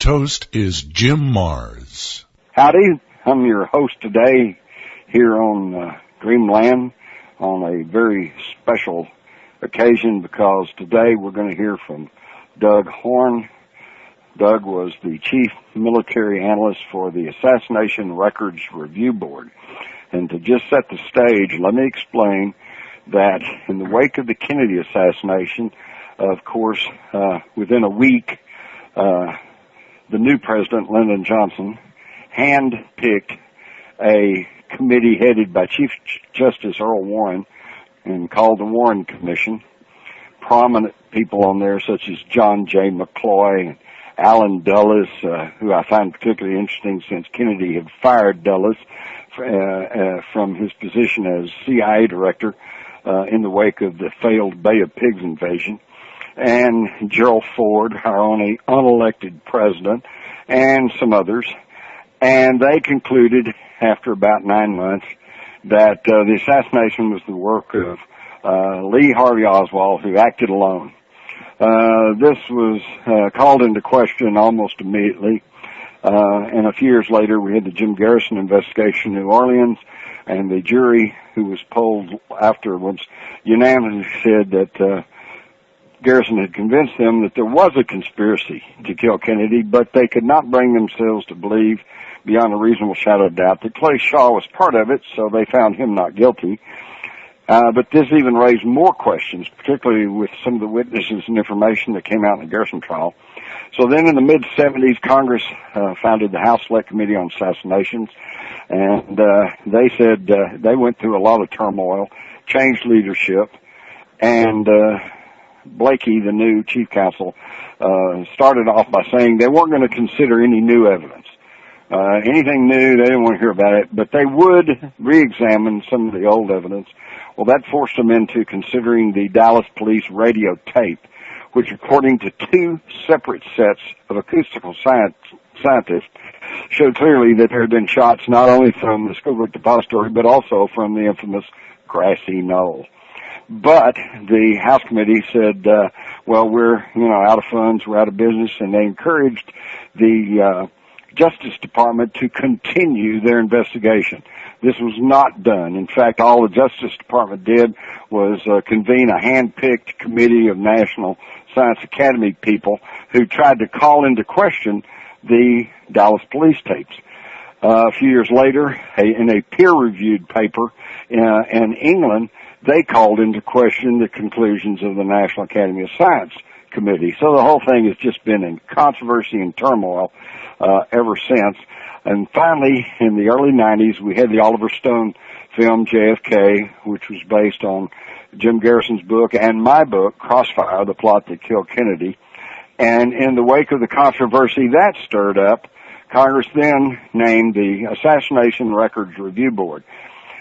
host is Jim Mars. Howdy, I'm your host today here on Dreamland on a very special occasion because today we're going to hear from Doug Horne. Doug was the Chief Military Analyst for the Assassination Records Review Board. And to just set the stage, let me explain that in the wake of the Kennedy assassination, of course, within a week, the new president, Lyndon Johnson, hand-picked a committee headed by Chief Justice Earl Warren and called the Warren Commission. Prominent people on there such as John J. McCloy and Allen Dulles, who I find particularly interesting since Kennedy had fired Dulles from his position as CIA director in the wake of the failed Bay of Pigs invasion, and Gerald Ford, our only unelected president, and some others. And they concluded after about 9 months that the assassination was the work of Lee Harvey Oswald, who acted alone. This was called into question almost immediately, and a few years later we had the Jim Garrison investigation in New Orleans, and the jury who was polled afterwards unanimously said that Garrison had convinced them that there was a conspiracy to kill Kennedy, but they could not bring themselves to believe beyond a reasonable shadow of doubt that Clay Shaw was part of it, so they found him not guilty. But this even raised more questions, particularly with some of the witnesses and information that came out in the Garrison trial. So then in the mid-'70s, Congress founded the House Select Committee on Assassinations, and they said they went through a lot of turmoil, changed leadership, and Blakey, the new chief counsel, started off by saying they weren't going to consider any new evidence. Anything new, they didn't want to hear about it, but they would re-examine some of the old evidence. Well, that forced them into considering the Dallas police radio tape, which according to two separate sets of acoustical scientists showed clearly that there had been shots not only from the Schoolbook Depository, but also from the infamous grassy knoll. But the House Committee said, well, we're, out of funds, we're out of business, and they encouraged the Justice Department to continue their investigation. This was not done. In fact, all the Justice Department did was convene a hand-picked committee of National Science Academy people who tried to call into question the Dallas police tapes. A few years later, in a peer-reviewed paper in England, they called into question the conclusions of the National Academy of Science Committee. So the whole thing has just been in controversy and turmoil ever since. And finally, in the early 90s, we had the Oliver Stone film, JFK, which was based on Jim Garrison's book and my book, Crossfire, The Plot That Killed Kennedy. And in the wake of the controversy that stirred up, Congress then named the Assassination Records Review Board.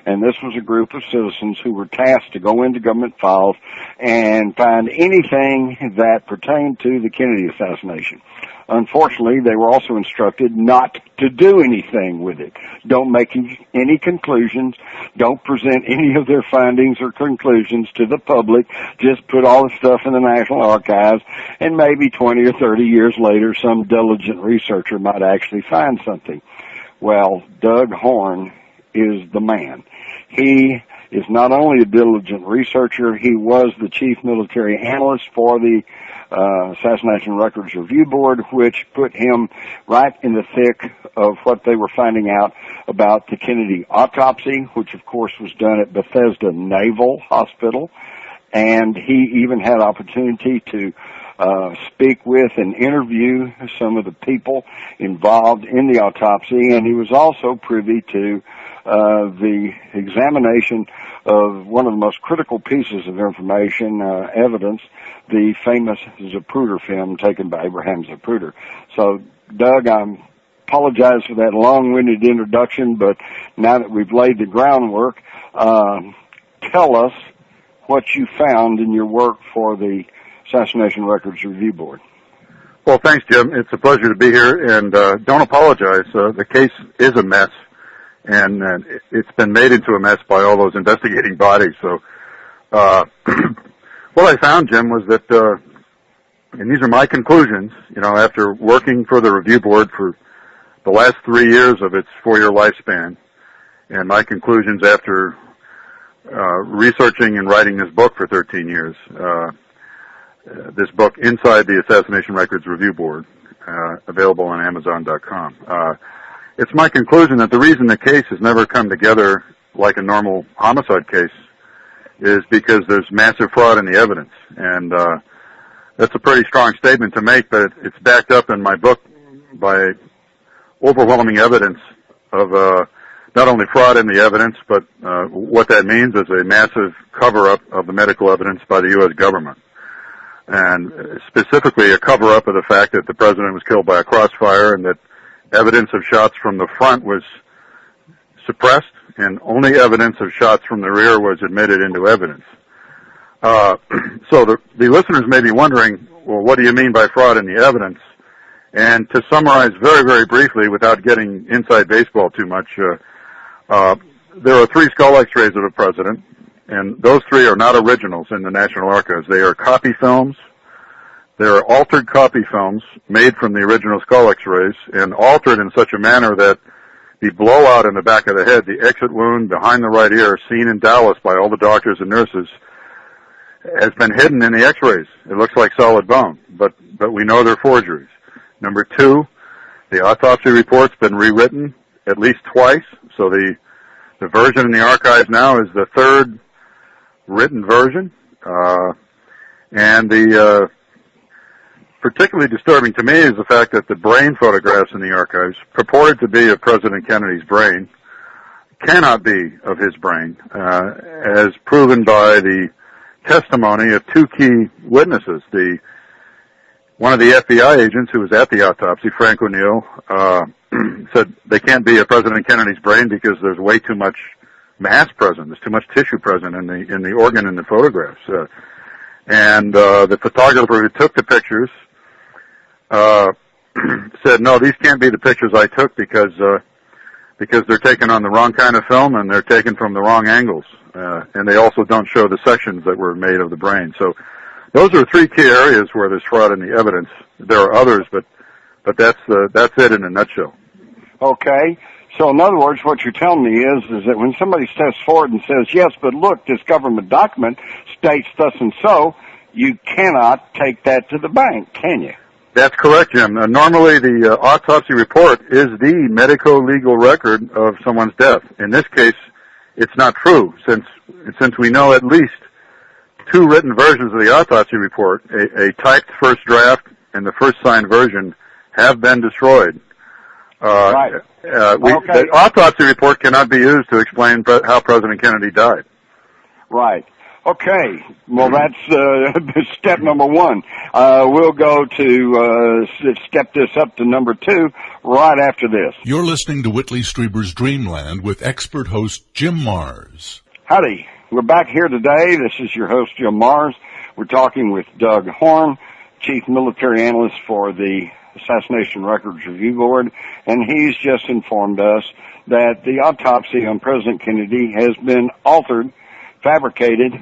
And this was a group of citizens who were tasked to go into government files and find anything that pertained to the Kennedy assassination. Unfortunately, they were also instructed not to do anything with it. Don't make any conclusions. Don't present any of their findings or conclusions to the public. Just put all the stuff in the National Archives, and maybe 20 or 30 years later, some diligent researcher might actually find something. Well, Doug Horne is the man. He is not only a diligent researcher, he was the Chief Military Analyst for the Assassination Records Review Board, which put him right in the thick of what they were finding out about the Kennedy autopsy, which of course was done at Bethesda Naval Hospital. And he even had opportunity to speak with and interview some of the people involved in the autopsy, and he was also privy to the examination of one of the most critical pieces of information, evidence, the famous Zapruder film taken by Abraham Zapruder. So, Doug, I apologize for that long-winded introduction, but now that we've laid the groundwork, tell us what you found in your work for the Assassination Records Review Board. Well, thanks, Jim. It's a pleasure to be here, and don't apologize. The case is a mess, and it's been made into a mess by all those investigating bodies. So what I found, Jim, was that and these are my conclusions, after working for the review board for the last 3 years of its 4-year lifespan, and my conclusions after researching and writing this book for 13 years, this book, Inside the Assassination Records Review Board, available on Amazon.com. It's my conclusion that the reason the case has never come together like a normal homicide case is because there's massive fraud in the evidence. And that's a pretty strong statement to make, but it's backed up in my book by overwhelming evidence of not only fraud in the evidence, but what that means is a massive cover-up of the medical evidence by the U.S. government. And specifically a cover-up of the fact that the president was killed by a crossfire and that evidence of shots from the front was suppressed and only evidence of shots from the rear was admitted into evidence. So the listeners may be wondering, well, what do you mean by fraud in the evidence? And to summarize very, very briefly, without getting inside baseball too much, there are 3 skull x-rays of the president, and those 3 are not originals in the National Archives. They are copy films. They are altered copy films made from the original skull x-rays and altered in such a manner that the blowout in the back of the head, the exit wound behind the right ear, seen in Dallas by all the doctors and nurses, has been hidden in the x-rays. It looks like solid bone, but we know they're forgeries. Number 2, the autopsy report's been rewritten at least twice, so the version in the archives now is the 3rd written version, and the particularly disturbing to me is the fact that the brain photographs in the archives, purported to be of President Kennedy's brain, cannot be of his brain, as proven by the testimony of 2 key witnesses. One of the FBI agents who was at the autopsy, Frank O'Neill, said they can't be of President Kennedy's brain because there's way too much mass present. There's too much tissue present in the organ in the photographs. And the photographer who took the pictures said, no, these can't be the pictures I took because they're taken on the wrong kind of film and they're taken from the wrong angles. And they also don't show the sections that were made of the brain. So those are 3 key areas where there's fraud in the evidence. There are others, but that's it in a nutshell. Okay. So in other words, what you're telling me is that when somebody steps forward and says, yes, but look, this government document states thus and so, you cannot take that to the bank, can you? That's correct, Jim. Normally the autopsy report is the medico-legal record of someone's death. In this case, it's not true, since we know at least 2 written versions of the autopsy report, a typed first draft and the first signed version, have been destroyed. Right. The autopsy report cannot be used to explain how President Kennedy died. Right. Okay. Well, that's step number 1. We'll go to step this up to number 2 right after this. You're listening to Whitley Strieber's Dreamland with expert host Jim Mars. Howdy. We're back here today. This is your host, Jim Mars. We're talking with Doug Horne, Chief Military Analyst for the Assassination Records Review Board, and he's just informed us that the autopsy on President Kennedy has been altered, fabricated,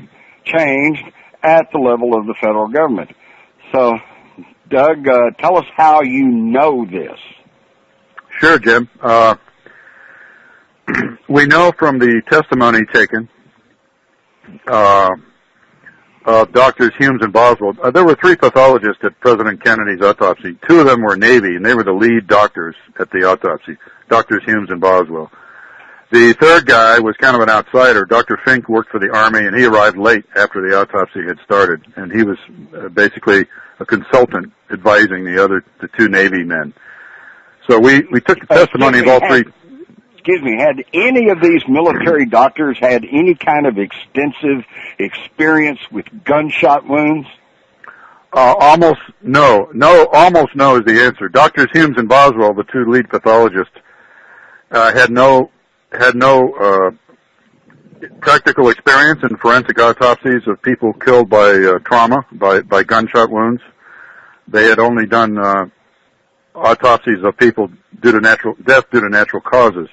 changed at the level of the federal government. So, Doug, tell us how you know this. Sure, Jim. We know from the testimony taken of Drs. Humes and Boswell. There were 3 pathologists at President Kennedy's autopsy. 2 of them were Navy, and they were the lead doctors at the autopsy, Drs. Humes and Boswell. The 3rd guy was kind of an outsider. Dr. Fink worked for the Army, and he arrived late after the autopsy had started, and he was basically a consultant advising the 2 Navy men. So we took the testimony of all 3. Excuse me, had any of these military doctors had any kind of extensive experience with gunshot wounds? Almost no. Almost no is the answer. Drs. Humes and Boswell, the 2 lead pathologists, had no practical experience in forensic autopsies of people killed by trauma, by gunshot wounds. They had only done autopsies of people due to death due to natural causes.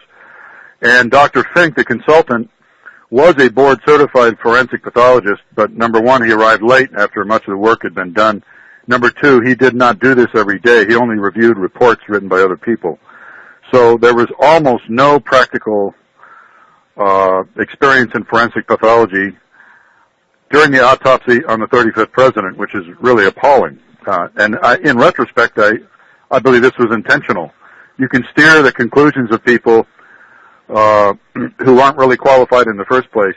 And Dr. Fink, the consultant, was a board-certified forensic pathologist, but number 1, he arrived late after much of the work had been done. Number two, he did not do this every day. He only reviewed reports written by other people. So there was almost no practical experience in forensic pathology during the autopsy on the 35th president, which is really appalling. In retrospect, I believe this was intentional. You can steer the conclusions of people who aren't really qualified in the first place,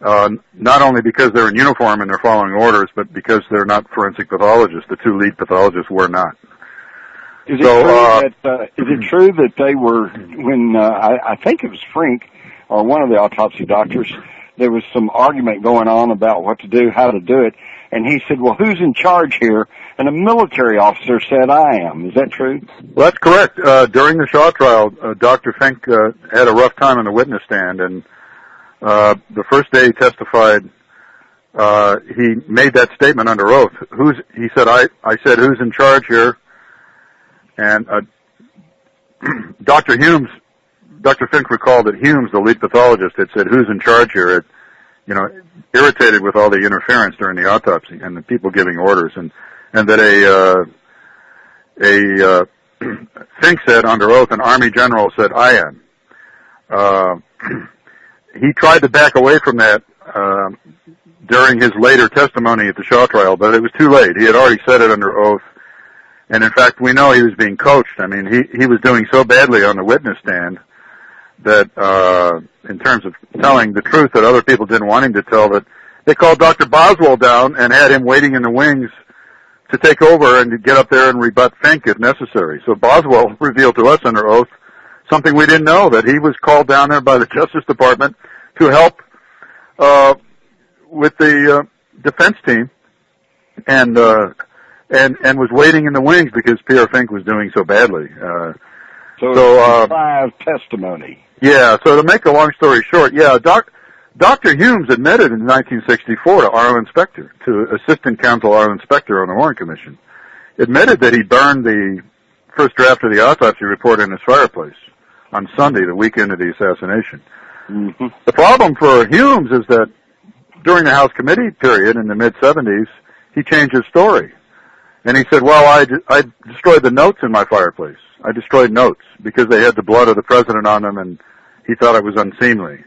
not only because they're in uniform and they're following orders, but because they're not forensic pathologists. The two lead pathologists were not. Is it true that they were, when I think it was Frink or one of the autopsy doctors, there was some argument going on about what to do, how to do it, and he said, well, who's in charge here? And a military officer said, I am. Is that true? Well, that's correct. During the Shaw trial, Dr. Fink had a rough time on the witness stand, and the first day he testified, he made that statement under oath. He said, I said, who's in charge here? And Dr. Fink recalled that Humes, the lead pathologist, had said, who's in charge here? It, irritated with all the interference during the autopsy and the people giving orders, and that Fink said under oath, an Army general said, I am. He tried to back away from that during his later testimony at the Shaw trial, but it was too late. He had already said it under oath. And in fact, we know he was being coached. I mean, he was doing so badly on the witness stand that, in terms of telling the truth that other people didn't want him to tell, that they called Dr. Boswell down and had him waiting in the wings to take over and to get up there and rebut Fink if necessary. So Boswell revealed to us under oath something we didn't know, that he was called down there by the Justice Department to help, with the, defense team and was waiting in the wings because Pierre Fink was doing so badly. So five testimony. Yeah, so to make a long story short, yeah, Dr. Humes admitted in 1964 to Arlen Specter, to Assistant Counsel Arlen Specter on the Warren Commission, admitted that he burned the first draft of the autopsy report in his fireplace on Sunday, the weekend of the assassination. Mm-hmm. The problem for Humes is that during the House committee period in the mid-'70s, he changed his story. And he said, well, I destroyed the notes in my fireplace. I destroyed notes because they had the blood of the president on them, and he thought it was unseemly.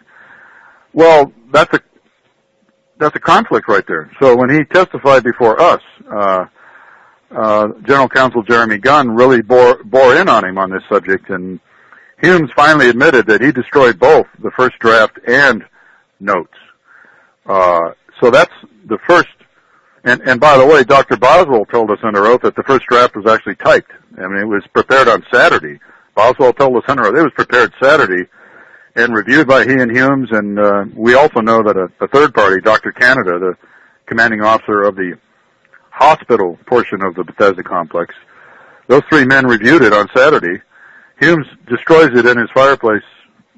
Well, that's a conflict right there. So when he testified before us, General Counsel Jeremy Gunn really bore in on him on this subject, and Humes finally admitted that he destroyed both the first draft and notes. So that's the first. And by the way, Dr. Boswell told us under oath that the first draft was actually typed. I mean, it was prepared on Saturday. Boswell told us under oath it was prepared Saturday and reviewed by he and Humes. And we also know that a third party, Dr. Canada, the commanding officer of the hospital portion of the Bethesda complex, those three men reviewed it on Saturday. Humes destroys it in his fireplace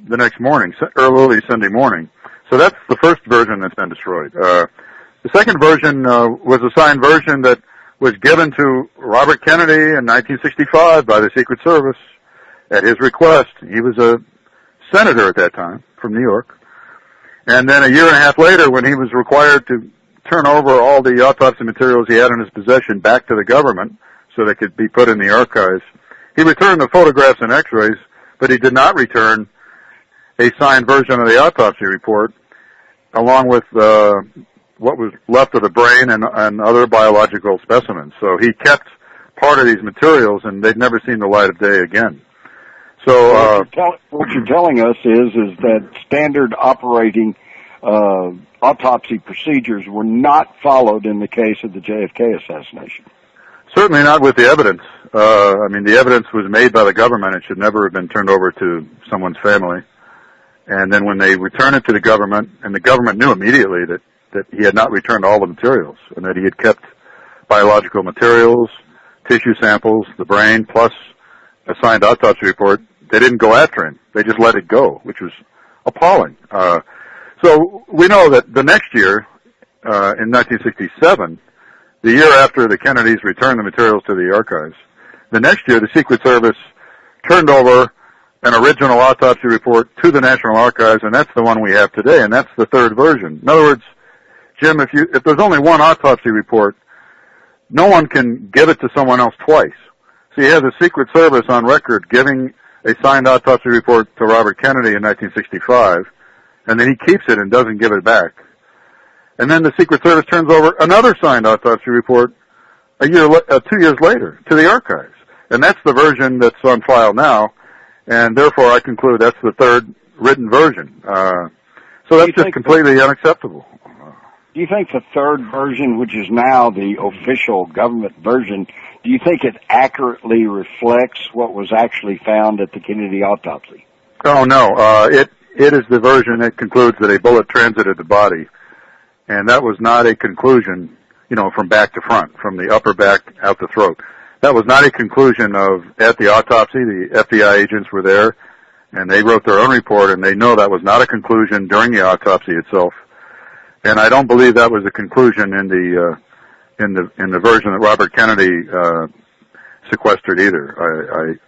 the next morning, early Sunday morning. So that's the first version that's been destroyed. The second version was a signed version that was given to Robert Kennedy in 1965 by the Secret Service at his request. He was a senator at that time from New York. And then a year and a half later, when he was required to turn over all the autopsy materials he had in his possession back to the government so they could be put in the archives, he returned the photographs and x-rays, but he did not return a signed version of the autopsy report along with what was left of the brain and other biological specimens. So he kept part of these materials, and they'd never seen the light of day again. So what you're telling us is that standard operating autopsy procedures were not followed in the case of the JFK assassination. Certainly not with the evidence. I mean, the evidence was made by the government. It should never have been turned over to someone's family. And then when they returned it to the government, and the government knew immediately that he had not returned all the materials, and that he had kept biological materials, tissue samples, the brain, plus a signed autopsy report, they didn't go after him. They just let it go, which was appalling. So we know that the next year, in 1967, the year after the Kennedys returned the materials to the archives, the next year the Secret Service turned over an original autopsy report to the National Archives, and that's the one we have today, and that's the third version. In other words, Jim, if there's only one autopsy report, no one can give it to someone else twice. So you have the Secret Service on record giving a signed autopsy report to Robert Kennedy in 1965, and then he keeps it and doesn't give it back. And then the Secret Service turns over another signed autopsy report 2 years later to the archives. And that's the version that's on file now, and therefore I conclude that's the third written version. So that's just completely unacceptable. Do you think the third version, which is now the official government version, do you think it accurately reflects what was actually found at the Kennedy autopsy? Oh, no. It is the version that concludes that a bullet transited the body, and that was not a conclusion, from back to front, from the upper back out the throat. That was not a conclusion of, at the autopsy, the FBI agents were there, and they wrote their own report, and they know that was not a conclusion during the autopsy itself. And I don't believe that was a conclusion in the version that Robert Kennedy sequestered either.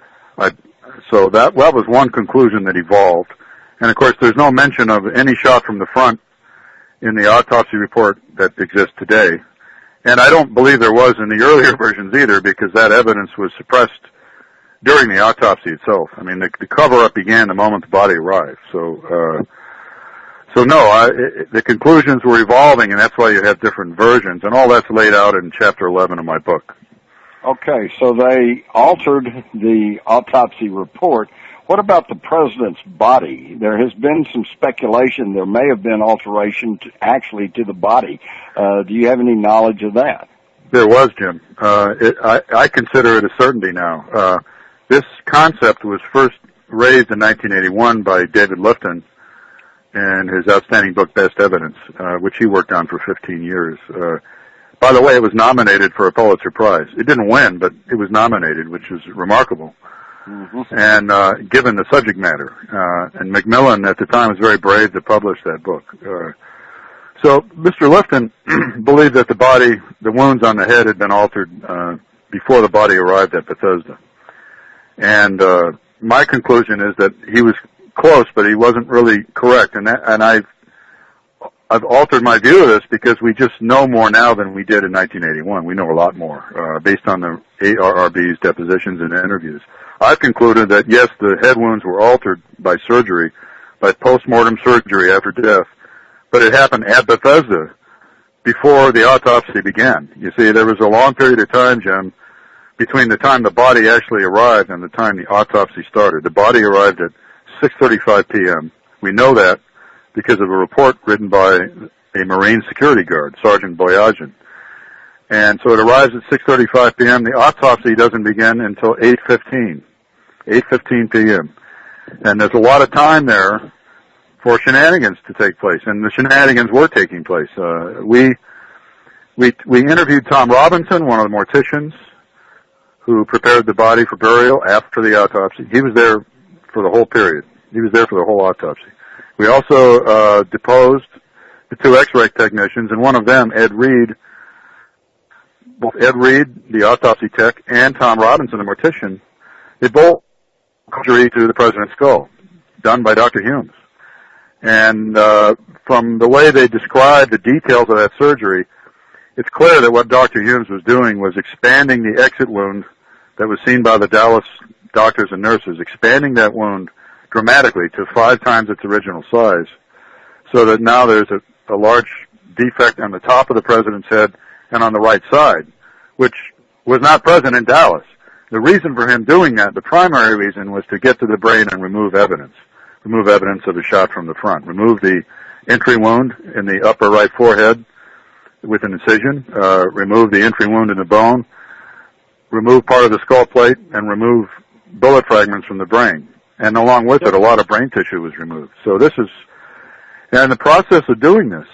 So that was one conclusion that evolved. And of course, there's no mention of any shot from the front in the autopsy report that exists today. And I don't believe there was in the earlier versions either, because that evidence was suppressed during the autopsy itself. I mean, the cover-up began the moment the body arrived. So no, the conclusions were evolving, and that's why you have different versions, and all that's laid out in Chapter 11 of my book. Okay, so they altered the autopsy report. What about the president's body? There has been some speculation there may have been alteration to the body. Do you have any knowledge of that? There was, Jim. I consider it a certainty now. This concept was first raised in 1981 by David Lifton in his outstanding book, Best Evidence, which he worked on for 15 years. By the way, it was nominated for a Pulitzer Prize. It didn't win, but it was nominated, which is remarkable. Mm-hmm. And given the subject matter. And Macmillan at the time was very brave to publish that book. So Mr. Lifton believed that the wounds on the head had been altered before the body arrived at Bethesda. And my conclusion is that he was close, but he wasn't really correct. And I've altered my view of this because we just know more now than we did in 1981. We know a lot more based on the ARRB's depositions and interviews. I've concluded that, yes, the head wounds were altered by surgery, by post-mortem surgery after death, but it happened at Bethesda before the autopsy began. You see, there was a long period of time, Jim, between the time the body actually arrived and the time the autopsy started. The body arrived at 6:35 p.m. We know that because of a report written by a Marine security guard, Sergeant Boyajian. And so it arrives at 6:35 p.m. The autopsy doesn't begin until 8:15 p.m. And there's a lot of time there for shenanigans to take place, and the shenanigans were taking place. We interviewed Tom Robinson, one of the morticians, who prepared the body for burial after the autopsy. He was there for the whole period. He was there for the whole autopsy. We also deposed the two X-ray technicians, and one of them, Ed Reed, both Ed Reed, the autopsy tech, and Tom Robinson, the mortician, they both surgery to the president's skull, done by Dr. Humes. And from the way they described the details of that surgery, it's clear that what Dr. Humes was doing was expanding the exit wound that was seen by the Dallas doctors and nurses, expanding that wound dramatically to 5 times its original size, so that now there's a large defect on the top of the president's head and on the right side, which was not present in Dallas. The reason for him doing that, the primary reason, was to get to the brain and remove evidence of a shot from the front, remove the entry wound in the upper right forehead with an incision, remove the entry wound in the bone, remove part of the skull plate, and remove bullet fragments from the brain. And along with it, a lot of brain tissue was removed. So and in the process of doing this,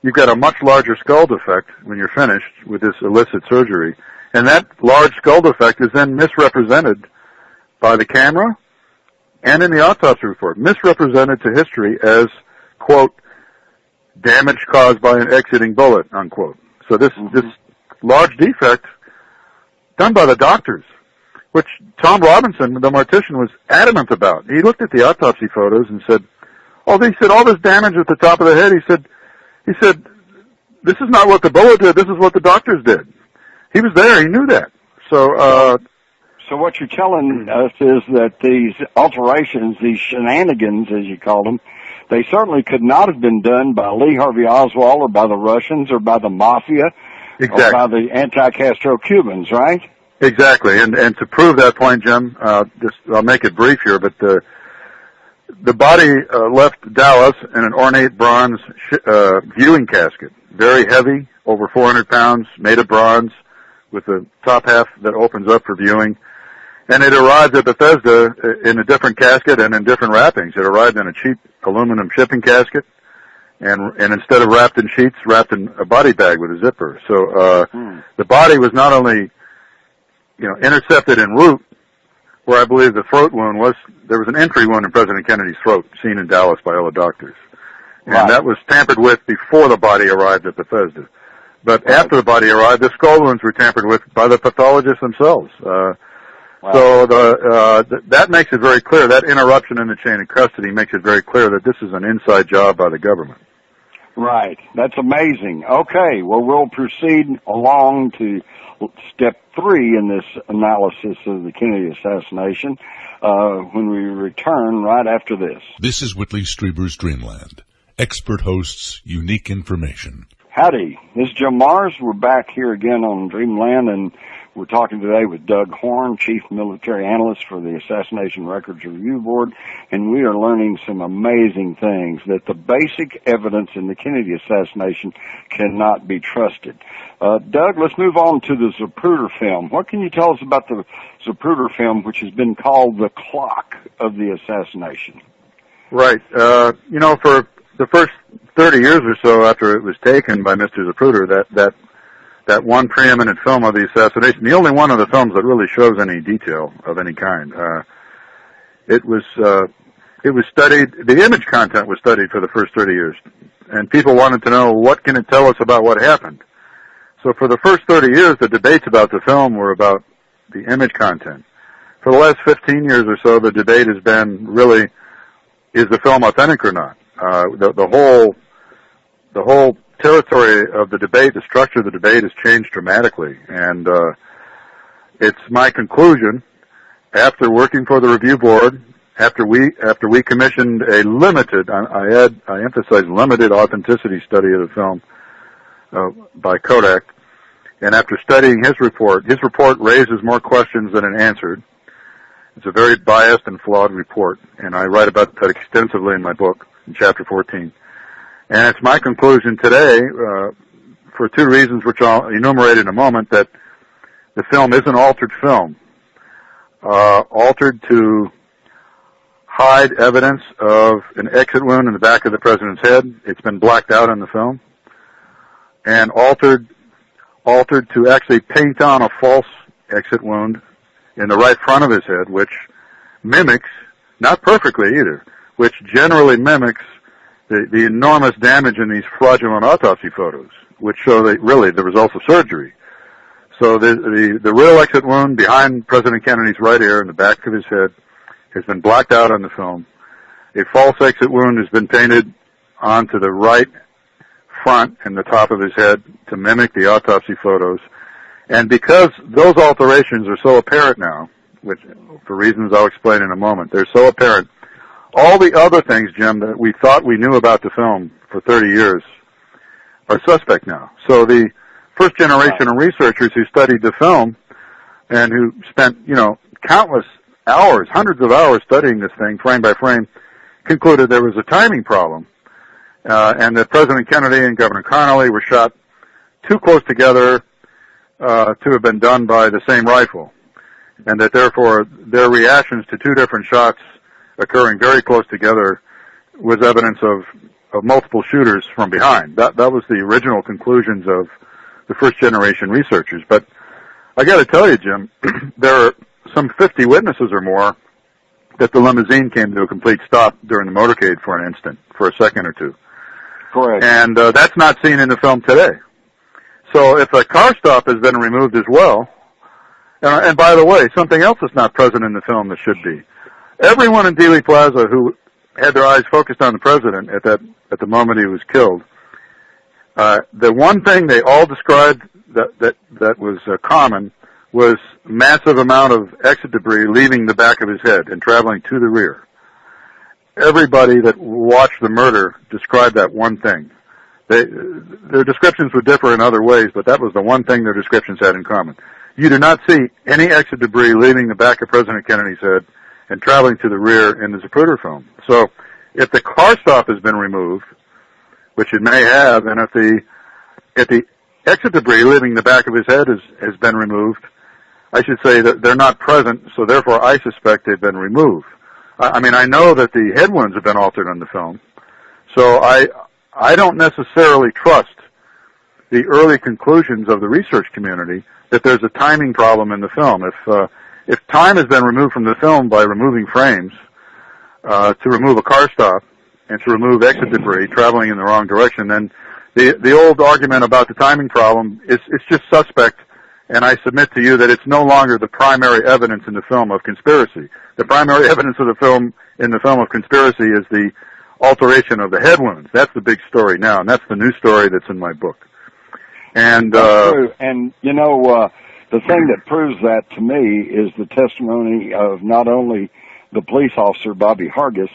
you've got a much larger skull defect when you're finished with this illicit surgery. And that large skull defect is then misrepresented by the camera and in the autopsy report, misrepresented to history as, quote, damage caused by an exiting bullet, unquote. So this large defect done by the doctors, which Tom Robinson, the mortician, was adamant about. He looked at the autopsy photos and said, all this damage at the top of the head, he said, this is not what the bullet did, this is what the doctors did. He was there. He knew that. So what you're telling us is that these alterations, these shenanigans, as you called them, they certainly could not have been done by Lee Harvey Oswald or by the Russians or by the Mafia or by the anti-Castro Cubans, right? Exactly. And to prove that point, Jim, I'll make it brief here, but the body left Dallas in an ornate bronze viewing casket, very heavy, over 400 pounds, made of bronze, with the top half that opens up for viewing. And it arrived at Bethesda in a different casket and in different wrappings. It arrived in a cheap aluminum shipping casket, and instead of wrapped in sheets, wrapped in a body bag with a zipper. So the body was not only, intercepted en route, where I believe the throat wound was. There was an entry wound in President Kennedy's throat, seen in Dallas by all the doctors, and that was tampered with before the body arrived at Bethesda. But after the body arrived, the skull wounds were tampered with by the pathologists themselves. So that makes it very clear. That interruption in the chain of custody makes it very clear that this is an inside job by the government. Right. That's amazing. Okay. Well, we'll proceed along to step 3 in this analysis of the Kennedy assassination when we return right after this. This is Whitley Strieber's Dreamland. Expert hosts, unique information. Howdy. This is Jim Mars. We're back here again on Dreamland, and we're talking today with Doug Horne, Chief Military Analyst for the Assassination Records Review Board, and we are learning some amazing things, that the basic evidence in the Kennedy assassination cannot be trusted. Doug, let's move on to the Zapruder film. What can you tell us about the Zapruder film, which has been called the clock of the assassination? Right. For the first 30 years or so after it was taken by Mr. Zapruder, that one preeminent film of the assassination, the only one of the films that really shows any detail of any kind. It was studied, the image content was studied for the first 30 years, and people wanted to know, what can it tell us about what happened? So for the first 30 years, the debates about the film were about the image content. For the last 15 years or so, the debate has been really, is the film authentic or not? The whole territory of the debate, the structure of the debate has changed dramatically, and it's my conclusion, after working for the review board, after we commissioned a limited, I emphasize limited authenticity study of the film by Kodak, and after studying his report raises more questions than it answered. It's a very biased and flawed report, and I write about that extensively in my book, in Chapter 14. And it's my conclusion today, for 2 reasons which I'll enumerate in a moment, that the film is an altered film, altered to hide evidence of an exit wound in the back of the president's head. It's been blacked out in the film. And altered to actually paint on a false exit wound in the right front of his head, which mimics, not perfectly either, which generally mimics the enormous damage in these fraudulent autopsy photos, which show the results of surgery. So the real exit wound behind President Kennedy's right ear in the back of his head has been blacked out on the film. A false exit wound has been painted onto the right front and the top of his head to mimic the autopsy photos. And because those alterations are so apparent now, which for reasons I'll explain in a moment, they're so apparent, all the other things, Jim, that we thought we knew about the film for 30 years are suspect now. So the first generation of researchers who studied the film and who spent, countless hours, hundreds of hours studying this thing frame by frame, concluded there was a timing problem, and that President Kennedy and Governor Connolly were shot too close together to have been done by the same rifle, and that therefore their reactions to 2 different shots occurring very close together was evidence of multiple shooters from behind. That was the original conclusions of the first generation researchers. But I got to tell you, Jim, there are some 50 witnesses or more that the limousine came to a complete stop during the motorcade for an instant, for a second or 2. Correct. And that's not seen in the film today. So if a car stop has been removed as well, and by the way, something else that's not present in the film that should be. Everyone in Dealey Plaza who had their eyes focused on the president at the moment he was killed The one thing they all described that was common was massive amount of exit debris leaving the back of his head and traveling to the rear. Everybody that watched the murder described that one thing. Their descriptions would differ in other ways, but that was the one thing their descriptions had in common. You do not see any exit debris leaving the back of President Kennedy's head and traveling to the rear in the Zapruder film. So if the car stop has been removed, which it may have, and if the exit debris leaving the back of his head has been removed, I should say that they're not present, so therefore I suspect they've been removed. I mean, I know that the head wounds have been altered on the film, so I don't necessarily trust the early conclusions of the research community that there's a timing problem in the film. If time has been removed from the film by removing frames, to remove a car stop and to remove exit debris traveling in the wrong direction, then the old argument about the timing problem it's just suspect, and I submit to you that it's no longer the primary evidence in the film of conspiracy. The primary evidence of the film in the film of conspiracy is the alteration of the head wounds. That's the big story now, and that's the new story that's in my book. And that's true. And the thing that proves that to me is the testimony of not only the police officer Bobby Hargis,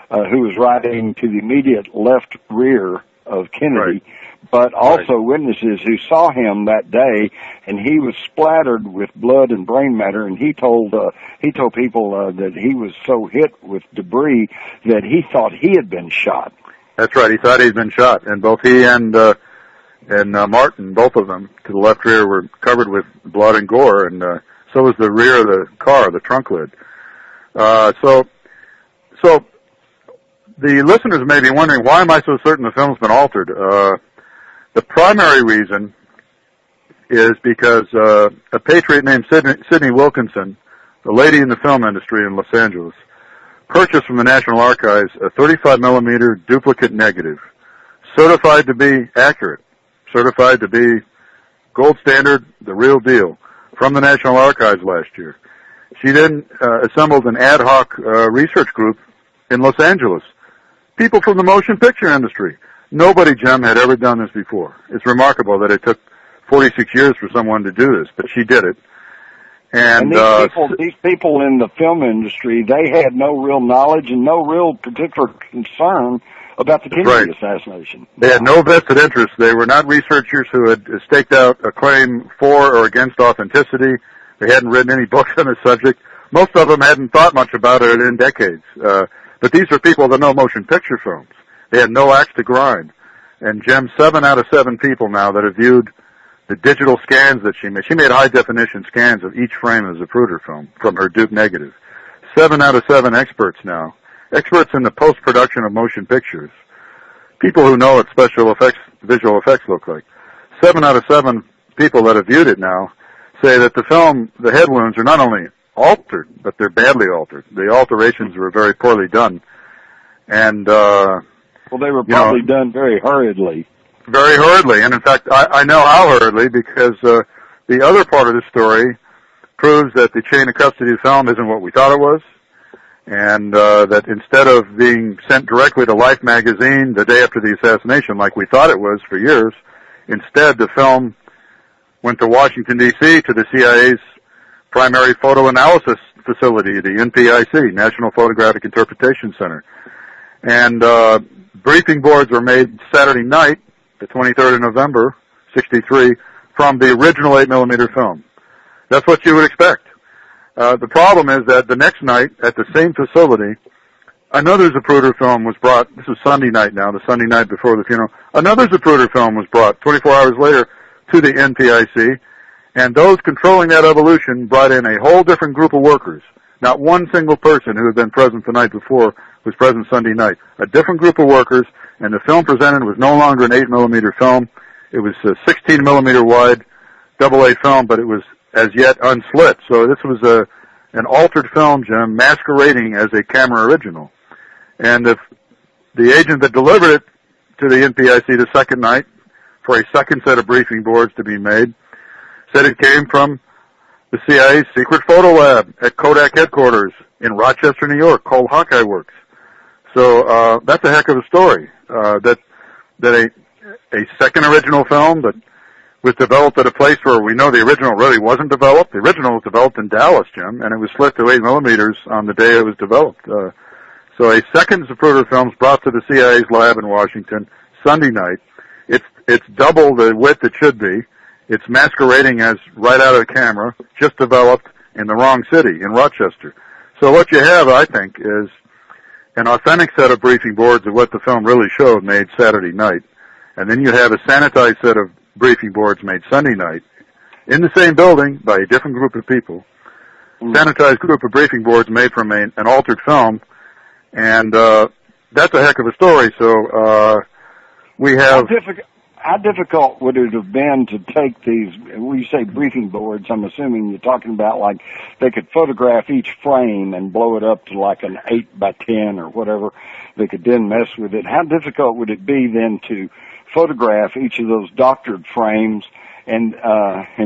who was riding to the immediate left rear of Kennedy, but also witnesses who saw him that day, and he was splattered with blood and brain matter, and he told people that he was so hit with debris that he thought he had been shot. That's right. He thought he'd been shot, and both he and Martin, both of them, to the left rear, were covered with blood and gore, and so was the rear of the car, the trunk lid. So the listeners may be wondering, why am I so certain the film's been altered? The primary reason is because a patriot named Sidney Wilkinson, a lady in the film industry in Los Angeles, purchased from the National Archives a 35-millimeter duplicate negative, certified to be accurate, certified to be gold standard, the real deal, from the National Archives last year. She then assembled an ad hoc research group in Los Angeles. People from the motion picture industry. Nobody, Jim, had ever done this before. It's remarkable that it took 46 years for someone to do this, but she did it. And these people in the film industry, they had no real knowledge and no real particular concern about the Kennedy assassination. They had no vested interest. They were not researchers who had staked out a claim for or against authenticity. They hadn't written any books on the subject. Most of them hadn't thought much about it in decades. But these are people that know motion picture films. They had no axe to grind. And Jim, 7 out of 7 people now that have viewed the digital scans that she made. She made high-definition scans of each frame of the Zapruder film from her Duke negative. 7 out of 7 experts now. Experts in the post-production of motion pictures. People who know what special effects, visual effects look like. 7 out of 7 people that have viewed it now say that the film, the head wounds, are not only altered, but they're badly altered. The alterations were very poorly done. And, well, they were probably done very hurriedly. Very hurriedly. And in fact, I know how hurriedly, because, the other part of the story proves that the chain of custody of the film isn't what we thought it was. And, that instead of being sent directly to Life magazine the day after the assassination, like we thought it was for years, instead the film went to Washington, D.C., to the CIA's primary photo analysis facility, the NPIC, National Photographic Interpretation Center. And briefing boards were made Saturday night, the 23rd of November, 63, from the original 8mm film. That's what you would expect. The problem is that the next night, at the same facility, another Zapruder film was brought. This is Sunday night now, the Sunday night before the funeral. Another Zapruder film was brought 24 hours later to the NPIC, and those controlling that evolution brought in a whole different group of workers. Not one single person who had been present the night before was present Sunday night. A different group of workers, and the film presented was no longer an 8mm film. It was a 16mm wide AA film, but it was as yet unslit. So this was an altered film, Jim, masquerading as a camera original. And if the agent that delivered it to the NPIC the second night for a second set of briefing boards to be made said it came from the CIA's secret photo lab at Kodak headquarters in Rochester, New York, called Hawkeye Works. So that's a heck of a story. That a second original film that was developed at a place where we know the original really wasn't developed. The original was developed in Dallas, Jim, and it was split to 8 millimeters on the day it was developed. So a second Zapruder film is brought to the CIA's lab in Washington Sunday night. It's double the width it should be. It's masquerading as right out of the camera, just developed in the wrong city, in Rochester. So what you have, I think, is an authentic set of briefing boards of what the film really showed made Saturday night. And then you have a sanitized set of briefing boards made Sunday night in the same building by a different group of people. Sanitized group of briefing boards made from an altered film. And that's a heck of a story. So we have... How difficult would it have been to take these, when you say briefing boards, I'm assuming you're talking about like they could photograph each frame and blow it up to like an 8 by 10 or whatever. They could then mess with it. How difficult would it be then to photograph each of those doctored frames and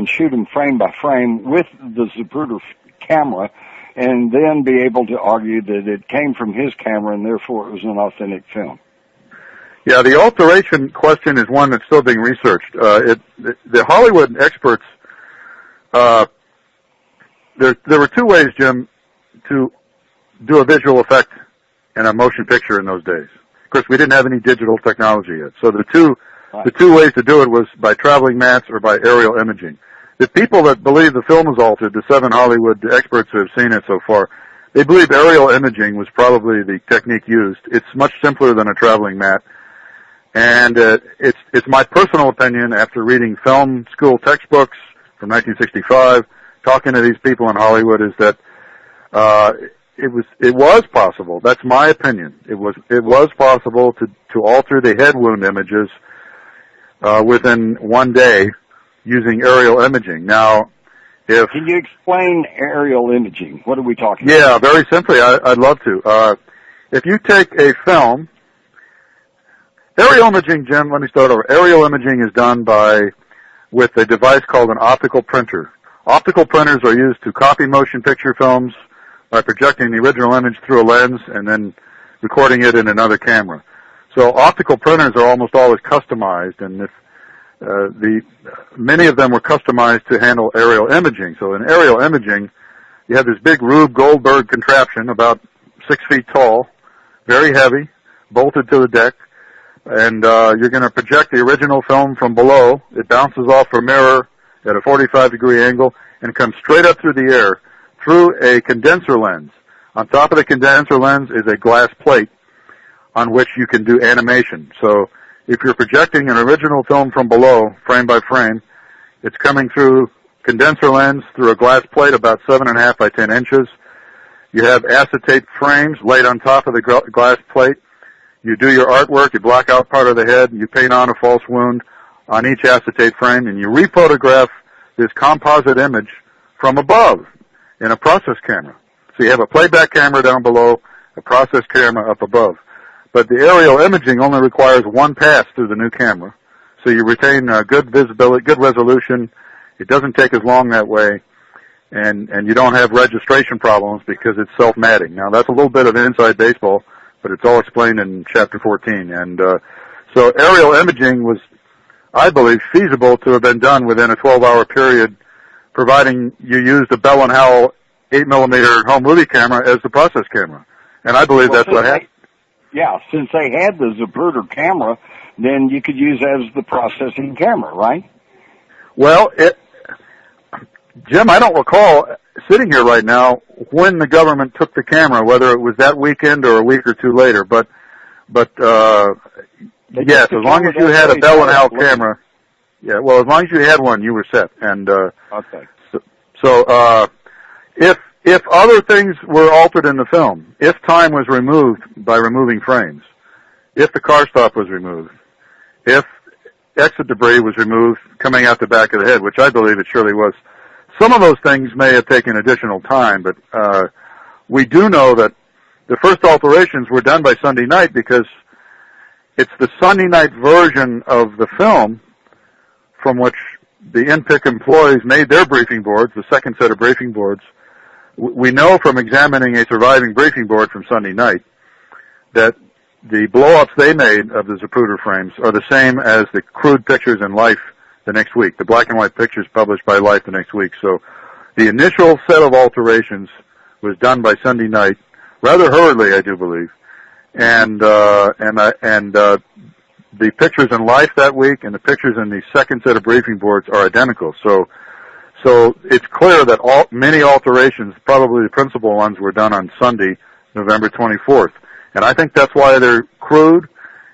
shoot them frame by frame with the Zapruder camera and then be able to argue that it came from his camera and therefore it was an authentic film? Yeah, the alteration question is one that's still being researched. The Hollywood experts, there were two ways, Jim, to do a visual effect in a motion picture in those days. Of course, we didn't have any digital technology yet. So the two ways to do it was by traveling mats or by aerial imaging. The people that believe the film was altered, the 7 Hollywood experts who have seen it so far, they believe aerial imaging was probably the technique used. It's much simpler than a traveling mat. And it's my personal opinion after reading film school textbooks from 1965, talking to these people in Hollywood, is that it was possible. That's my opinion. It was possible to alter the head wound images within one day using aerial imaging. Now, can you explain aerial imaging? What are we talking about? Yeah, very simply. I'd love to. If you take a film. Aerial imaging, Jim, let me start over. Aerial imaging is done with a device called an optical printer. Optical printers are used to copy motion picture films by projecting the original image through a lens and then recording it in another camera. So optical printers are almost always customized, and many of them were customized to handle aerial imaging. So in aerial imaging, you have this big Rube Goldberg contraption about 6 feet tall, very heavy, bolted to the deck. And you're going to project the original film from below. It bounces off a mirror at a 45-degree angle and comes straight up through the air through a condenser lens. On top of the condenser lens is a glass plate on which you can do animation. So if you're projecting an original film from below, frame by frame, it's coming through condenser lens through a glass plate about 7.5 by 10 inches. You have acetate frames laid on top of the glass plate. You do your artwork, you block out part of the head, you paint on a false wound on each acetate frame, and you rephotograph this composite image from above in a process camera. So you have a playback camera down below, a process camera up above. But the aerial imaging only requires one pass through the new camera. So you retain good visibility, good resolution. It doesn't take as long that way. And you don't have registration problems because it's self-matting. Now, that's a little bit of inside baseball, but it's all explained in Chapter 14. And so aerial imaging was, I believe, feasible to have been done within a 12-hour period, providing you used a Bell & Howell 8mm home movie camera as the process camera. And I believe that's what happened. Yeah, since they had the Zapruder camera, then you could use that as the processing camera, right? Well, Jim, I don't recall sitting here right now when the government took the camera, whether it was that weekend or a week or two later. But yes, as long as you had a Bell & Howell camera, yeah. Well, as long as you had one, you were set. And okay. So if other things were altered in the film, if time was removed by removing frames, if the car stop was removed, if exit debris was removed coming out the back of the head, which I believe it surely was, some of those things may have taken additional time, but we do know that the first alterations were done by Sunday night because it's the Sunday night version of the film from which the NPIC employees made their briefing boards, the second set of briefing boards. We know from examining a surviving briefing board from Sunday night that the blow-ups they made of the Zapruder frames are the same as the crude pictures in Life the next week, the black and white pictures published by Life the next week. So the initial set of alterations was done by Sunday night, rather hurriedly, I do believe, and the pictures in Life that week and the pictures in the second set of briefing boards are identical. So it's clear that many alterations, probably the principal ones, were done on Sunday, November 24th. And I think that's why they're crude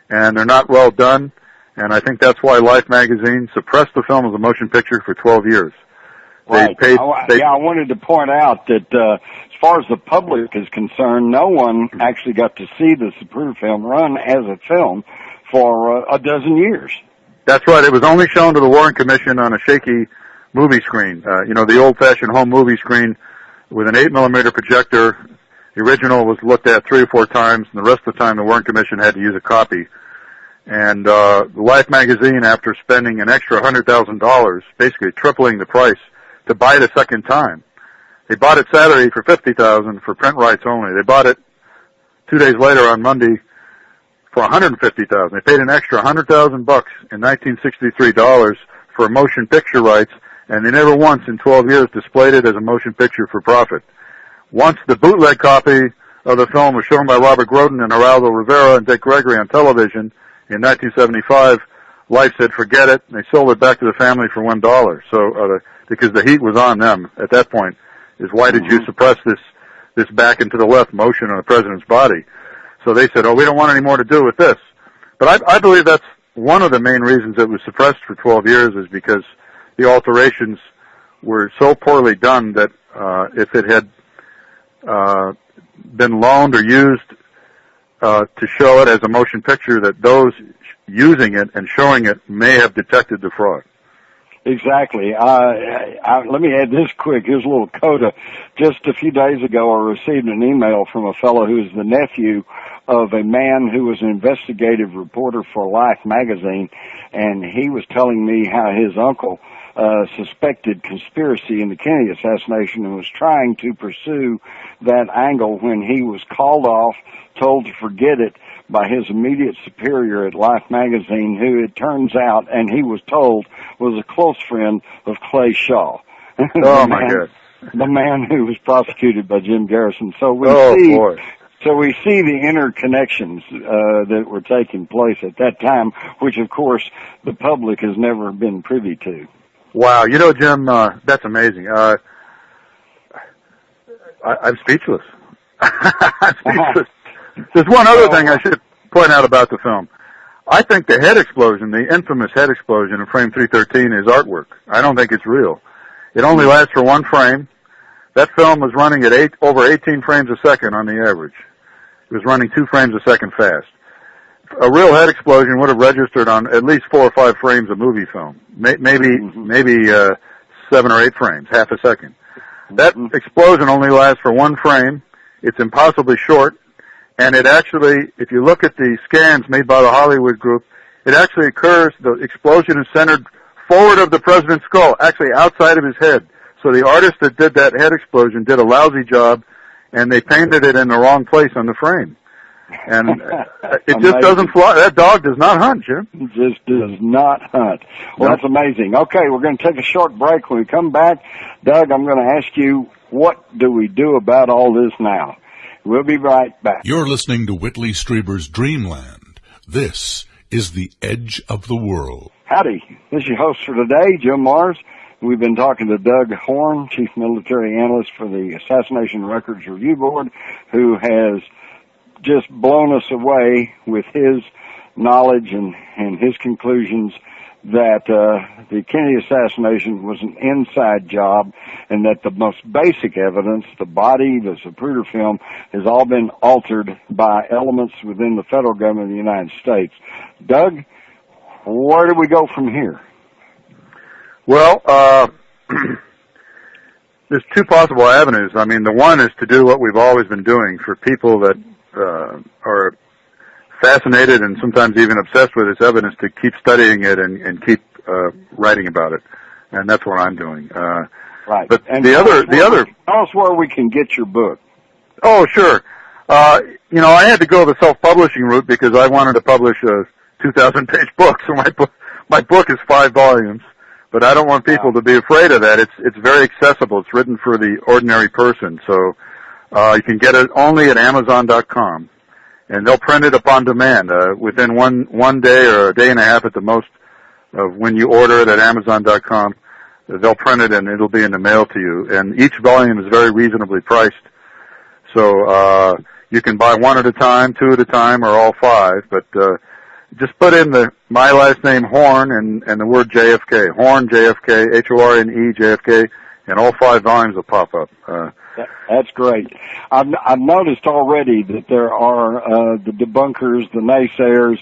and they're not well done. And I think that's why Life magazine suppressed the film as a motion picture for 12 years. Right. I wanted to point out that as far as the public is concerned, no one actually got to see the Zapruder film run as a film for a dozen years. That's right. It was only shown to the Warren Commission on a shaky movie screen. The old-fashioned home movie screen with an 8mm projector. The original was looked at 3 or 4 times, and the rest of the time the Warren Commission had to use a copy. And Life magazine, after spending an extra $100,000, basically tripling the price, to buy it a second time. They bought it Saturday for $50,000 for print rights only. They bought it 2 days later on Monday for $150,000. They paid an extra $100,000 in 1963 dollars for motion picture rights, and they never once in 12 years displayed it as a motion picture for profit. Once the bootleg copy of the film was shown by Robert Groden and Geraldo Rivera and Dick Gregory on television in 1975, Life said, forget it, and they sold it back to the family for $1. So, because the heat was on them at that point, is why did you suppress this back and to the left motion on the president's body? So they said, we don't want any more to do with this. But I believe that's one of the main reasons it was suppressed for 12 years is because the alterations were so poorly done that if it had been loaned or used to show it as a motion picture, that those using it and showing it may have detected the fraud. Exactly. Let me add this quick. Here's a little coda. Just a few days ago, I received an email from a fellow who is the nephew of a man who was an investigative reporter for Life magazine, and he was telling me how his uncle suspected conspiracy in the Kennedy assassination and was trying to pursue that angle when he was called off, told to forget it by his immediate superior at Life magazine, who it turns out, and he was told, was a close friend of Clay Shaw. Oh, my God. The man who was prosecuted by Jim Garrison. So we see the interconnections that were taking place at that time, which, of course, the public has never been privy to. Wow. Jim, that's amazing. I'm speechless. I'm speechless. There's one other thing I should point out about the film. I think the head explosion, the infamous head explosion in frame 313, is artwork. I don't think it's real. It only lasts for one frame. That film was running at over 18 frames a second on the average. It was running 2 frames a second fast. A real head explosion would have registered on at least 4 or 5 frames of movie film. Maybe 7 or 8 frames, half a second. That explosion only lasts for one frame. It's impossibly short. And it actually, if you look at the scans made by the Hollywood group, it actually occurs, the explosion is centered forward of the president's skull, actually outside of his head. So the artist that did that head explosion did a lousy job, and they painted it in the wrong place on the frame. And it just doesn't fly. That dog does not hunt, Jim. It just does not hunt. Well, that's amazing. Okay, we're going to take a short break. When we come back, Doug, I'm going to ask you, what do we do about all this now? We'll be right back. You're listening to Whitley Strieber's Dreamland. This is the Edge of the World. Howdy. This is your host for today, Jim Mars. We've been talking to Doug Horne, Chief Military Analyst for the Assassination Records Review Board, who has just blown us away with his knowledge and his conclusions that the Kennedy assassination was an inside job, and that the most basic evidence, the body, the Zapruder film, has all been altered by elements within the federal government of the United States. Doug, where do we go from here? Well, there's 2 possible avenues. I mean, the one is to do what we've always been doing for people that are fascinated and sometimes even obsessed with this evidence, to keep studying it and keep writing about it, and that's what I'm doing. Right. But and the other, tell us where we can get your book. Oh, sure. I had to go the self-publishing route because I wanted to publish a 2,000-page book. So my book is 5 volumes, but I don't want people to be afraid of that. It's very accessible. It's written for the ordinary person. So you can get it only at Amazon.com, and they'll print it upon demand within one day or a day and a half at the most of when you order it at Amazon.com. They'll print it and it'll be in the mail to you. And each volume is very reasonably priced. So you can buy 1 at a time, 2 at a time, or all 5. But just put in my last name, Horne, and the word JFK. Horne, JFK, Horne, JFK, and all 5 volumes will pop up. That's great. I've noticed already that there are the debunkers, the naysayers,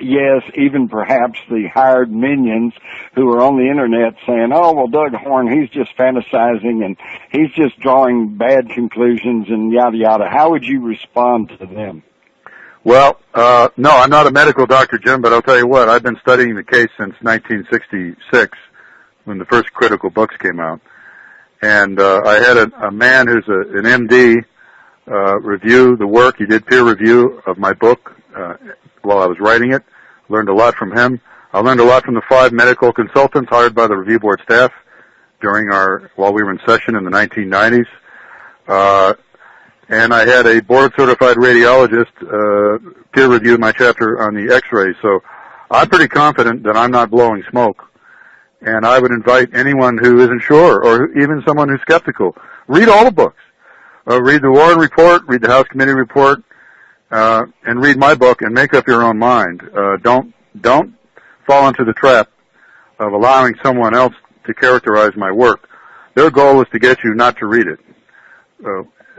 yes, even perhaps the hired minions who are on the internet saying, oh, well, Doug Horne, he's just fantasizing and he's just drawing bad conclusions and yada, yada. How would you respond to them? Well, no, I'm not a medical doctor, Jim, but I'll tell you what, I've been studying the case since 1966 when the first critical books came out. And I had a man who's an MD review the work. He did peer review of my book while I was writing it. Learned a lot from him. I learned a lot from the 5 medical consultants hired by the review board staff while we were in session in the 1990s. And I had a board-certified radiologist peer review my chapter on the X-rays. So I'm pretty confident that I'm not blowing smoke. And I would invite anyone who isn't sure, or even someone who's skeptical, read all the books. Read the Warren Report, read the House Committee Report, and read my book and make up your own mind. Don't fall into the trap of allowing someone else to characterize my work. Their goal is to get you not to read it.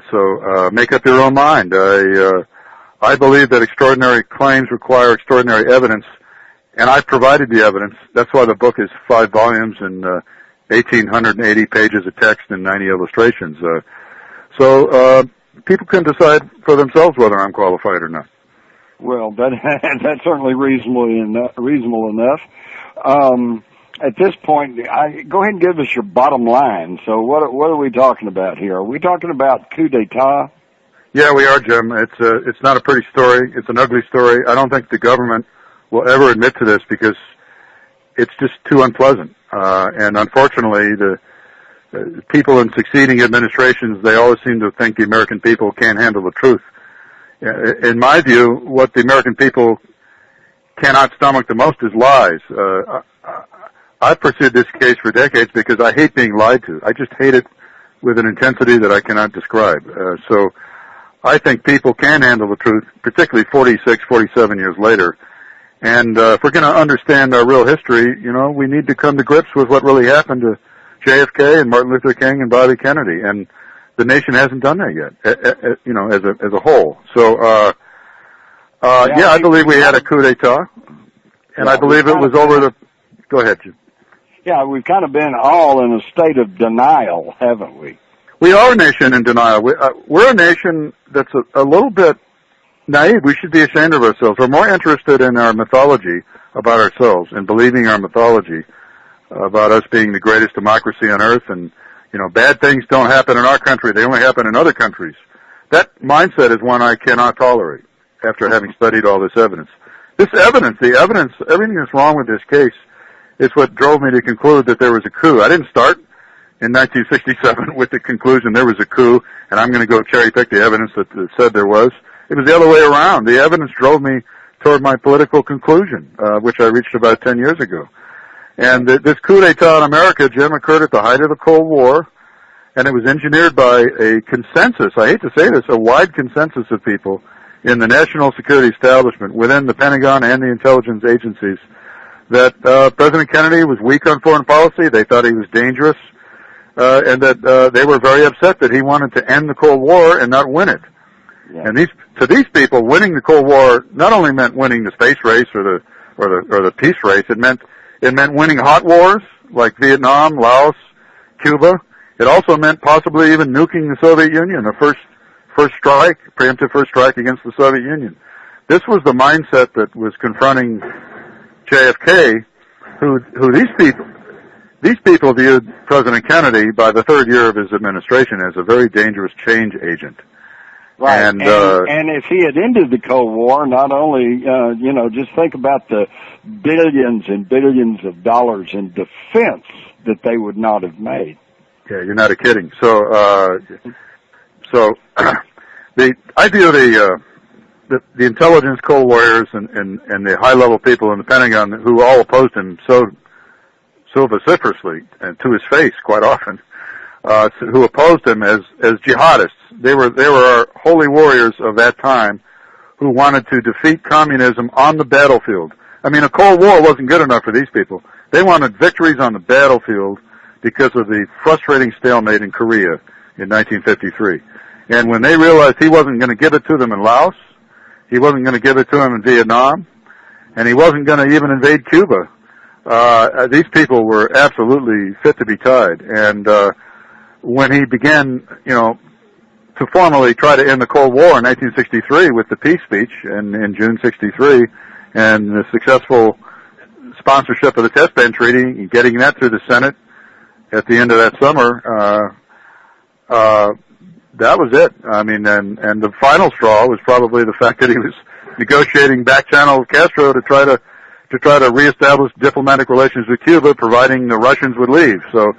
So make up your own mind. I believe that extraordinary claims require extraordinary evidence, and I've provided the evidence. That's why the book is 5 volumes and 1,880 pages of text and 90 illustrations. So people can decide for themselves whether I'm qualified or not. Well, that's certainly reasonable enough. At this point, go ahead and give us your bottom line. So what are we talking about here? Are we talking about coup d'etat? Yeah, we are, Jim. It's not a pretty story. It's an ugly story. I don't think the government will ever admit to this because it's just too unpleasant. And unfortunately, the people in succeeding administrations, they always seem to think the American people can't handle the truth. In my view, what the American people cannot stomach the most is lies. I've pursued this case for decades because I hate being lied to. I just hate it with an intensity that I cannot describe. So I think people can handle the truth, particularly 46, 47 years later. And if we're going to understand our real history, we need to come to grips with what really happened to JFK and Martin Luther King and Bobby Kennedy. And the nation hasn't done that yet, as a whole. So, I believe we had a coup d'etat, and I believe it was over the. Go ahead, Jim. Yeah, we've kind of been all in a state of denial, haven't we? We are a nation in denial. We're a nation that's a little bit naive. We should be ashamed of ourselves. We're more interested in our mythology about ourselves and believing our mythology about us being the greatest democracy on earth, and bad things don't happen in our country. They only happen in other countries. That mindset is one I cannot tolerate after having studied all this evidence. The evidence, everything that's wrong with this case is what drove me to conclude that there was a coup. I didn't start in 1967 with the conclusion there was a coup, and I'm going to go cherry pick the evidence that said there was. It was the other way around. The evidence drove me toward my political conclusion, which I reached about 10 years ago. And this coup d'etat in America, Jim, occurred at the height of the Cold War, and it was engineered by a consensus, I hate to say this, a wide consensus of people in the national security establishment within the Pentagon and the intelligence agencies that President Kennedy was weak on foreign policy. They thought he was dangerous, and that they were very upset that he wanted to end the Cold War and not win it. Yeah. And to these people, winning the Cold War not only meant winning the space race or the peace race. It meant winning hot wars like Vietnam, Laos, Cuba. It also meant possibly even nuking the Soviet Union, a preemptive first strike against the Soviet Union. This was the mindset that was confronting JFK, who these people viewed President Kennedy by the third year of his administration as a very dangerous change agent. Right, and if he had ended the Cold War, not only, just think about the billions and billions of dollars in defense that they would not have made. Yeah, you're not kidding. So I view the intelligence Cold Warriors and the high-level people in the Pentagon who all opposed him so vociferously and to his face quite often, who opposed him as jihadists. They were our holy warriors of that time who wanted to defeat communism on the battlefield. I mean, a Cold War wasn't good enough for these people. They wanted victories on the battlefield because of the frustrating stalemate in Korea in 1953. And when they realized he wasn't going to give it to them in Laos, he wasn't going to give it to them in Vietnam, and he wasn't going to even invade Cuba, these people were absolutely fit to be tied. And when he began, to formally try to end the Cold War in 1963 with the peace speech in June 63 and the successful sponsorship of the Test Ban Treaty and getting that through the Senate at the end of that summer, that was it. I mean, and the final straw was probably the fact that he was negotiating back channel with Castro to try to reestablish diplomatic relations with Cuba, providing the Russians would leave. So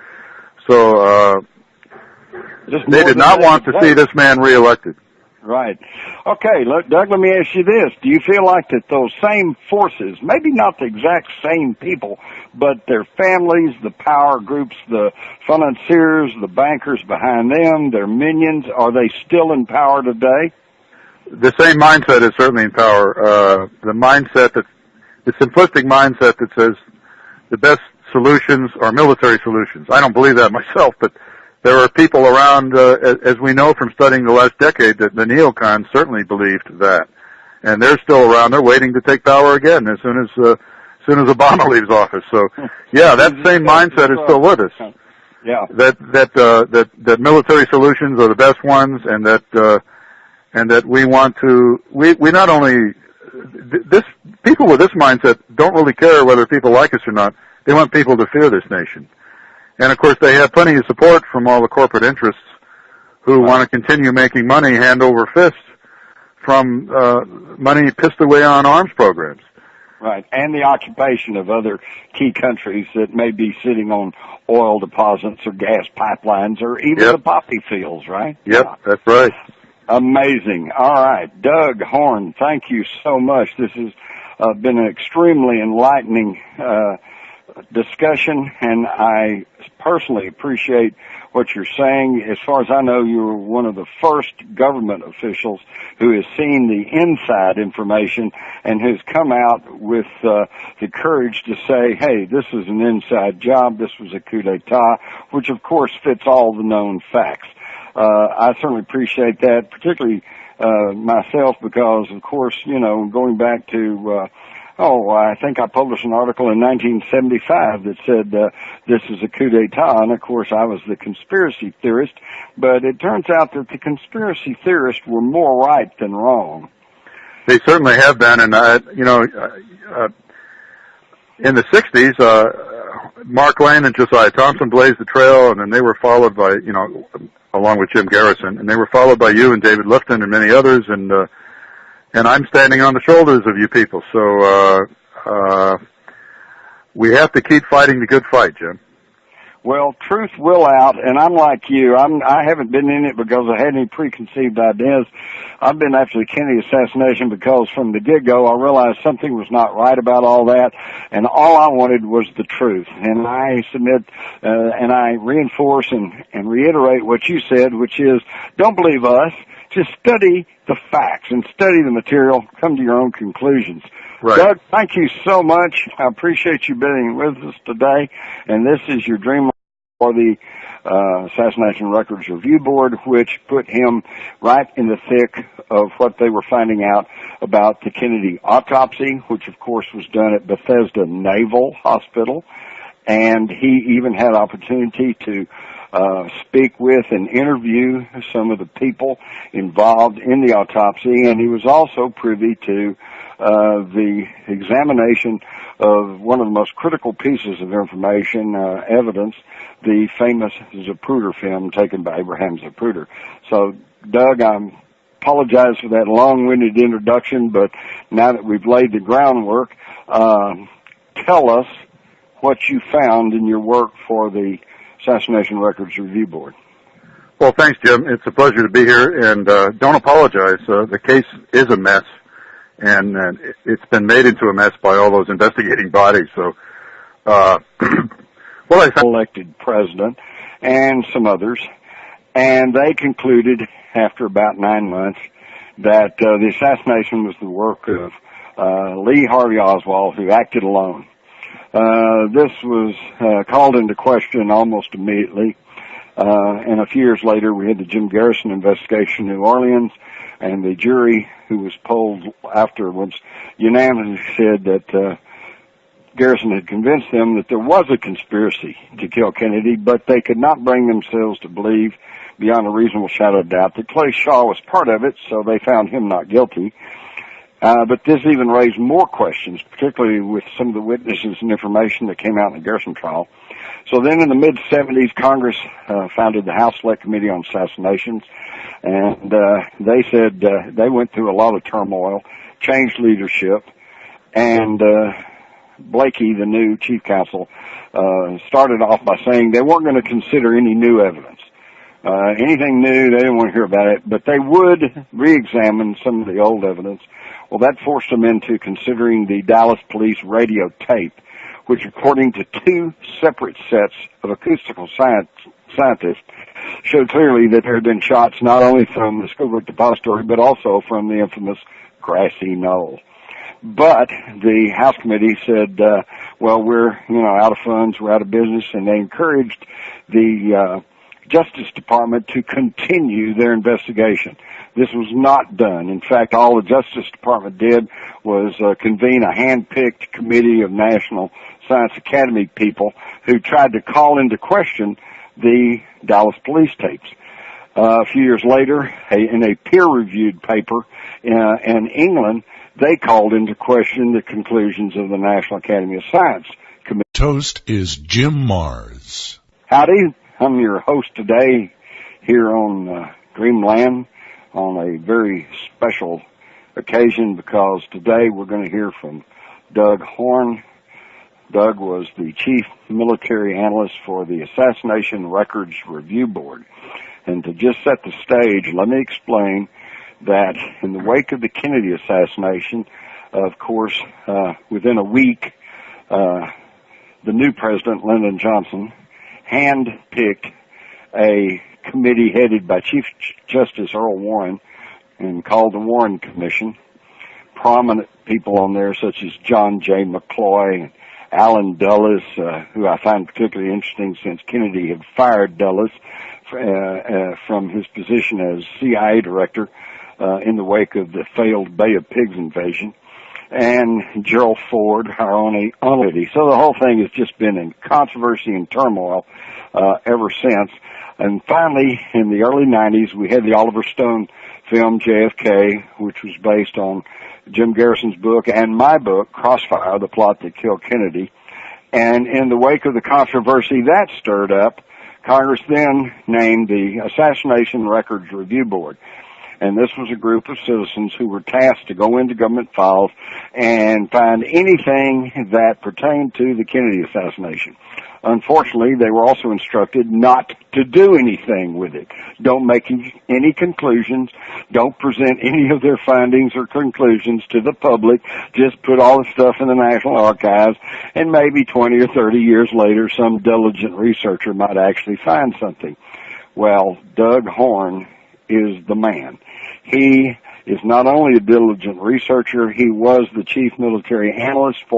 they did not want to see this man reelected. Right. Okay, look, Doug, let me ask you this. Do you feel like that those same forces, maybe not the exact same people, but their families, the power groups, the financiers, the bankers behind them, their minions, are they still in power today? The same mindset is certainly in power. The simplistic mindset that says the best solutions are military solutions. I don't believe that myself, but there are people around, as we know from studying the last decade, that the neocons certainly believed that, and they're still around. They're waiting to take power again as soon as Obama leaves office. So, yeah, that same mindset is still with us. Yeah. That military solutions are the best ones, and that we want to. We not only people with this mindset don't really care whether people like us or not. They want people to fear this nation. And, of course, they have plenty of support from all the corporate interests who want to continue making money hand over fist from money pissed away on arms programs. Right, and the occupation of other key countries that may be sitting on oil deposits or gas pipelines or even the poppy fields, right? Yep, that's right. Amazing. All right, Doug Horne, thank you so much. This has been an extremely enlightening discussion, and I personally appreciate what you're saying. As far as I know, you were one of the first government officials who has seen the inside information and has come out with the courage to say, hey, this is an inside job, this was a coup d'etat, which of course fits all the known facts. I certainly appreciate that, particularly myself, because of course, going back to I think I published an article in 1975 that said this is a coup d'etat, and of course I was the conspiracy theorist, but it turns out that the conspiracy theorists were more right than wrong. They certainly have been, and in the 60s, Mark Lane and Josiah Thompson blazed the trail, and then they were followed by, along with Jim Garrison, and they were followed by you and David Lifton and many others, and I'm standing on the shoulders of you people. So we have to keep fighting the good fight, Jim. Well, truth will out, and I'm like you. I haven't been in it because I had any preconceived ideas. I've been after the Kennedy assassination because from the get-go I realized something was not right about all that, and all I wanted was the truth. And I submit and I reinforce and reiterate what you said, which is don't believe us. Just study the facts and study the material. Come to your own conclusions. Right. Doug, thank you so much. I appreciate you being with us today. And this is your dream for the Assassination Records Review Board, which put him right in the thick of what they were finding out about the Kennedy autopsy, which of course was done at Bethesda Naval Hospital. And he even had opportunity to speak with and interview some of the people involved in the autopsy, and he was also privy to the examination of one of the most critical pieces of information, evidence, the famous Zapruder film taken by Abraham Zapruder. So, Doug, I'm apologize for that long-winded introduction, but now that we've laid the groundwork, tell us what you found in your work for the Assassination Records Review Board. Well, thanks, Jim. It's a pleasure to be here, and don't apologize. The case is a mess, and it's been made into a mess by all those investigating bodies. So, what I found... Elected president and some others, and they concluded after about 9 months that the assassination was the work of Lee Harvey Oswald, who acted alone. This was called into question almost immediately, and a few years later we had the Jim Garrison investigation in New Orleans, and the jury who was polled afterwards unanimously said that Garrison had convinced them that there was a conspiracy to kill Kennedy, but they could not bring themselves to believe beyond a reasonable shadow of doubt that Clay Shaw was part of it, so they found him not guilty. But this even raised more questions, particularly with some of the witnesses and information that came out in the Garrison trial. So then in the mid-'70s, Congress founded the House Select Committee on Assassinations, and they said they went through a lot of turmoil, changed leadership, and Blakey, the new chief counsel, started off by saying they weren't going to consider any new evidence. Anything new, they didn't want to hear about it, but they would re-examine some of the old evidence. Well, that forced them into considering the Dallas police radio tape, which according to two separate sets of acoustical scientists showed clearly that there had been shots not only from the Schoolbrook Depository, but also from the infamous grassy knoll. But the House Committee said, well, we're, out of funds, we're out of business, and they encouraged the Justice Department to continue their investigation. This was not done. In fact, all the Justice Department did was convene a hand-picked committee of National Science Academy people who tried to call into question the Dallas police tapes. A few years later, in a peer-reviewed paper in England, they called into question the conclusions of the National Academy of Science Committee. Toast is Jim Mars. Howdy, I'm your host today here on Dreamland on a very special occasion because today we're going to hear from Doug Horne. Doug was the Chief Military Analyst for the Assassination Records Review Board. And to just set the stage, let me explain that in the wake of the Kennedy assassination, of course, within a week, the new president, Lyndon Johnson, hand-picked a committee headed by Chief Justice Earl Warren and called the Warren Commission. Prominent people on there such as John J. McCloy and Alan Dulles, who I find particularly interesting since Kennedy had fired Dulles from his position as CIA director in the wake of the failed Bay of Pigs invasion, and Gerald Ford, our only lady. So the whole thing has just been in controversy and turmoil ever since. And finally, in the early 90s, we had the Oliver Stone film JFK, which was based on Jim Garrison's book and my book, Crossfire, The Plot That Killed Kennedy. And in the wake of the controversy that stirred up, Congress then named the Assassination Records Review Board. And this was a group of citizens who were tasked to go into government files and find anything that pertained to the Kennedy assassination. Unfortunately, they were also instructed not to do anything with it. Don't make any conclusions. Don't present any of their findings or conclusions to the public. Just put all the stuff in the National Archives, and maybe 20 or 30 years later, some diligent researcher might actually find something. Well, Doug Horne is the man. He is not only a diligent researcher, he was the Chief Military Analyst for